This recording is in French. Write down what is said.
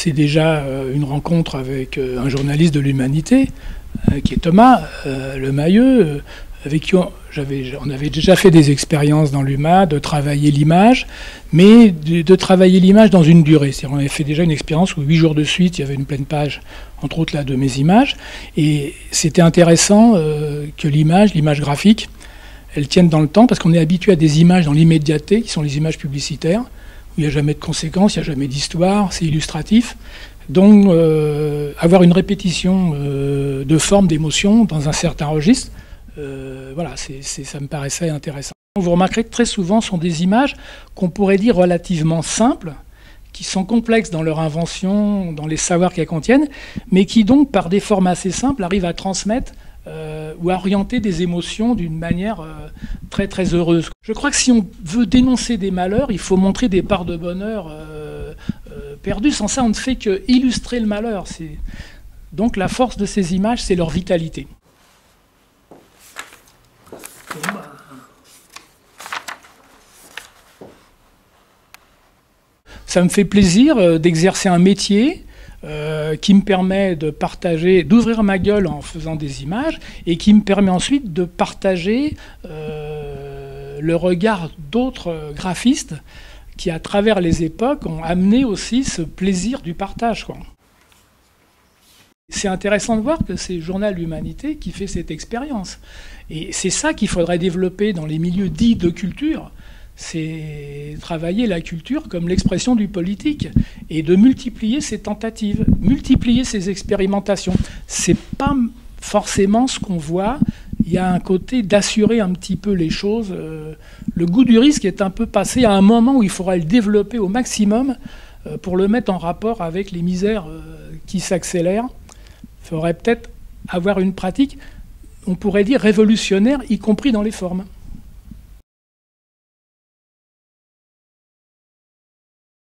c'est déjà une rencontre avec un journaliste de l'Humanité, qui est Thomas Lemayeux, avec qui on avait déjà fait des expériences dans l'UMA, de travailler l'image, mais de travailler l'image dans une durée. C'est-à-dire on avait fait déjà une expérience où 8 jours de suite, il y avait une pleine page, entre autres là, de mes images, et c'était intéressant que l'image graphique, elle tienne dans le temps, parce qu'on est habitué à des images dans l'immédiateté, qui sont les images publicitaires, où il n'y a jamais de conséquences, il n'y a jamais d'histoire, c'est illustratif. Donc avoir une répétition de forme, d'émotion dans un certain registre, voilà, ça me paraissait intéressant. Vous remarquerez que très souvent ce sont des images qu'on pourrait dire relativement simples, qui sont complexes dans leur invention, dans les savoirs qu'elles contiennent, mais qui donc, par des formes assez simples, arrivent à transmettre ou à orienter des émotions d'une manière très très heureuse. Je crois que si on veut dénoncer des malheurs, il faut montrer des parts de bonheur perdues. Sans ça, on ne fait que illustrer le malheur. Donc la force de ces images, c'est leur vitalité. Ça me fait plaisir d'exercer un métier qui me permet de partager, d'ouvrir ma gueule en faisant des images, et qui me permet ensuite de partager le regard d'autres graphistes qui, à travers les époques, ont amené aussi ce plaisir du partage, quoi. C'est intéressant de voir que c'est Journal L'Humanité qui fait cette expérience. Et c'est ça qu'il faudrait développer dans les milieux dits de culture, c'est travailler la culture comme l'expression du politique et de multiplier ces tentatives, multiplier ces expérimentations. C'est pas forcément ce qu'on voit. Il y a un côté d'assurer un petit peu les choses. Le goût du risque est un peu passé à un moment où il faudra le développer au maximum pour le mettre en rapport avec les misères qui s'accélèrent. Il faudrait peut-être avoir une pratique, on pourrait dire révolutionnaire, y compris dans les formes.